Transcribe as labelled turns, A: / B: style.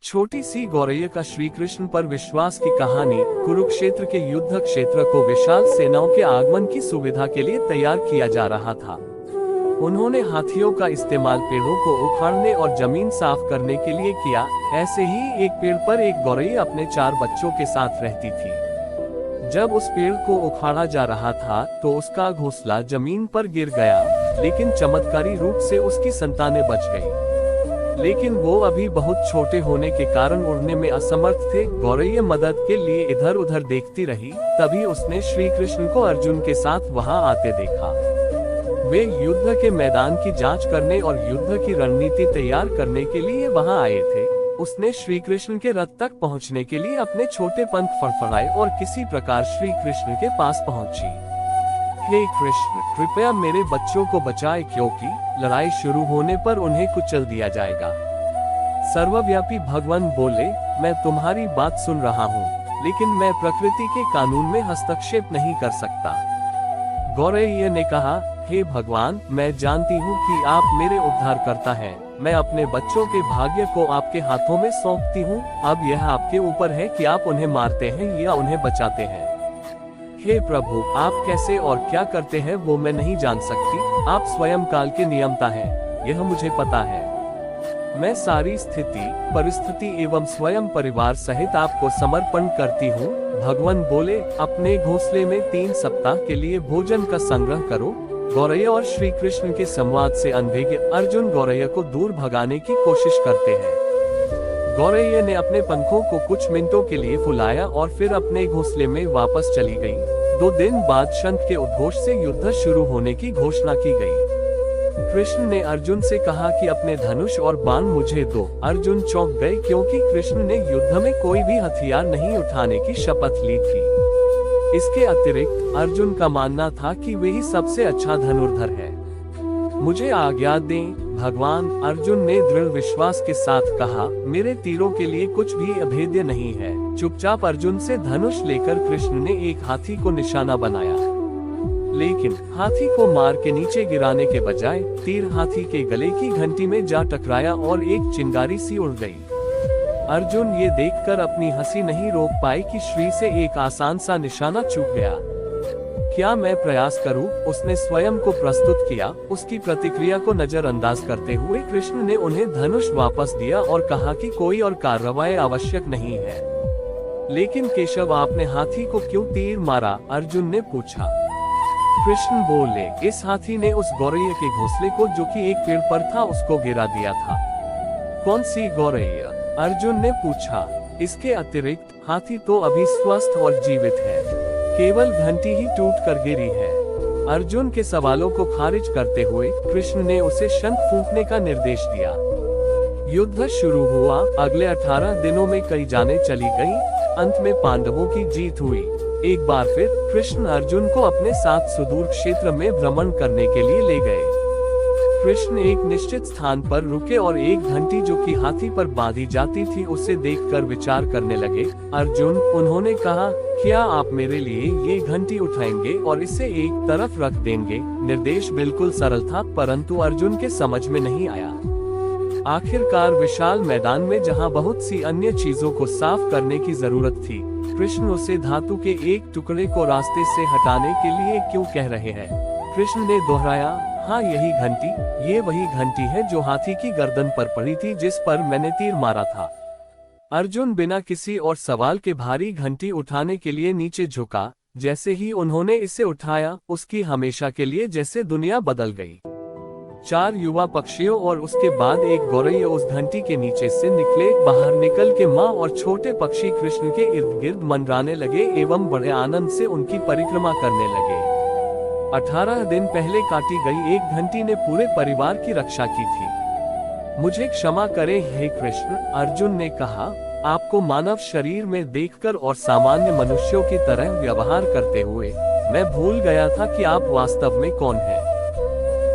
A: छोटी सी गौरैया का श्री कृष्ण पर विश्वास की कहानी। कुरुक्षेत्र के युद्ध क्षेत्र को विशाल सेनाओं के आगमन की सुविधा के लिए तैयार किया जा रहा था। उन्होंने हाथियों का इस्तेमाल पेड़ों को उखाड़ने और जमीन साफ करने के लिए किया। ऐसे ही एक पेड़ पर एक गौरैया अपने 4 बच्चों के साथ रहती थी। जब उस पेड़ को उखाड़ा जा रहा था तो उसका घोंसला जमीन पर गिर गया, लेकिन चमत्कारी रूप से उसकी संतानें बच गईं। लेकिन वो अभी बहुत छोटे होने के कारण उड़ने में असमर्थ थे। गौरैया मदद के लिए इधर उधर देखती रही। तभी उसने श्री कृष्ण को अर्जुन के साथ वहां आते देखा। वे युद्ध के मैदान की जांच करने और युद्ध की रणनीति तैयार करने के लिए वहां आए थे। उसने श्री कृष्ण के रथ तक पहुंचने के लिए अपने छोटे पंख फड़फड़ाए और किसी प्रकार श्री कृष्ण के पास पहुंची। हे कृष्ण, कृपया मेरे बच्चों को बचाए, क्योंकि लड़ाई शुरू होने पर उन्हें कुचल दिया जाएगा। सर्वव्यापी भगवान बोले, मैं तुम्हारी बात सुन रहा हूँ, लेकिन मैं प्रकृति के कानून में हस्तक्षेप नहीं कर सकता। गौरैया ने कहा, हे भगवान, मैं जानती हूँ कि आप मेरे उद्धारकर्ता हैं। मैं अपने बच्चों के भाग्य को आपके हाथों में सौंपती हूँ। अब यह आपके ऊपर है कि आप उन्हें मारते हैं या उन्हें बचाते हैं। हे प्रभु, आप कैसे और क्या करते हैं वो मैं नहीं जान सकती। आप स्वयं काल के नियंता हैं, यह मुझे पता है। मैं सारी स्थिति, परिस्थिति एवं स्वयं परिवार सहित आपको समर्पण करती हूँ। भगवान बोले, अपने घोंसले में 3 सप्ताह के लिए भोजन का संग्रह करो। गौरैया और श्री कृष्ण के संवाद से अनभिज्ञ अर्जुन गौरैया को दूर भगाने की कोशिश करते हैं। गौरैया ने अपने पंखों को कुछ मिनटों के लिए फुलाया और फिर अपने घोंसले में वापस चली गई। 2 दिन बाद शंख के उद्घोष से युद्ध शुरू होने की घोषणा की गई। कृष्ण ने अर्जुन से कहा कि अपने धनुष और बाण मुझे दो। अर्जुन चौंक गए, क्योंकि कृष्ण ने युद्ध में कोई भी हथियार नहीं उठाने की शपथ ली थी। इसके अतिरिक्त अर्जुन का मानना था कि वे ही सबसे अच्छा धनुर्धर है। मुझे आज्ञा दें भगवान, अर्जुन ने दृढ़ विश्वास के साथ कहा। मेरे तीरों के लिए कुछ भी अभेद्य नहीं है। चुपचाप अर्जुन से धनुष लेकर कृष्ण ने एक हाथी को निशाना बनाया, लेकिन हाथी को मार के नीचे गिराने के बजाय तीर हाथी के गले की घंटी में जा टकराया और एक चिंगारी सी उड़ गई। अर्जुन ये देखकर अपनी हंसी नहीं रोक पाए कि श्री से एक आसान सा निशाना चूक गया। क्या मैं प्रयास करूं? उसने स्वयं को प्रस्तुत किया। उसकी प्रतिक्रिया को नजरअंदाज करते हुए कृष्ण ने उन्हें धनुष वापस दिया और कहा कि कोई और कार्रवाई आवश्यक नहीं है। लेकिन केशव, आपने हाथी को क्यों तीर मारा? अर्जुन ने पूछा। कृष्ण बोले, इस हाथी ने उस गौरैया के घोंसले को, जो कि एक पेड़ पर था, उसको गिरा दिया था। कौन सी गौरैया? अर्जुन ने पूछा। इसके अतिरिक्त हाथी तो अभी स्वस्थ और जीवित है, केवल घंटी ही टूट कर गिरी है। अर्जुन के सवालों को खारिज करते हुए कृष्ण ने उसे शंख फूंकने का निर्देश दिया। युद्ध शुरू हुआ। अगले 18 दिनों में कई जानें चली गईं। अंत में पांडवों की जीत हुई। एक बार फिर कृष्ण अर्जुन को अपने साथ सुदूर क्षेत्र में भ्रमण करने के लिए ले गए। कृष्ण एक निश्चित स्थान पर रुके और एक घंटी जो कि हाथी पर बांधी जाती थी उसे देखकर विचार करने लगे। अर्जुन, उन्होंने कहा, क्या आप मेरे लिए ये घंटी उठाएंगे और इसे एक तरफ रख देंगे? निर्देश बिल्कुल सरल था, परंतु अर्जुन के समझ में नहीं आया। आखिरकार विशाल मैदान में जहां बहुत सी अन्य चीजों को साफ करने की जरूरत थी, कृष्ण उसे धातु के एक टुकड़े को रास्ते से हटाने के लिए क्यों कह रहे हैं? कृष्ण ने दोहराया, हाँ, यही घंटी, ये वही घंटी है जो हाथी की गर्दन पर पड़ी थी, जिस पर मैंने तीर मारा था। अर्जुन बिना किसी और सवाल के भारी घंटी उठाने के लिए नीचे झुका। जैसे ही उन्होंने इसे उठाया, उसकी हमेशा के लिए जैसे दुनिया बदल गई। 4 युवा पक्षियों और उसके बाद एक गौरैया उस घंटी के नीचे से निकले। बाहर निकल के माँ और छोटे पक्षी कृष्ण के इर्द गिर्द मंडराने लगे एवं बड़े आनंद से उनकी परिक्रमा करने लगे। 18 दिन पहले काटी गई एक घंटी ने पूरे परिवार की रक्षा की थी। मुझे क्षमा करें हे कृष्ण, अर्जुन ने कहा। आपको मानव शरीर में देखकर और सामान्य मनुष्यों की तरह व्यवहार करते हुए मैं भूल गया था कि आप वास्तव में कौन हैं।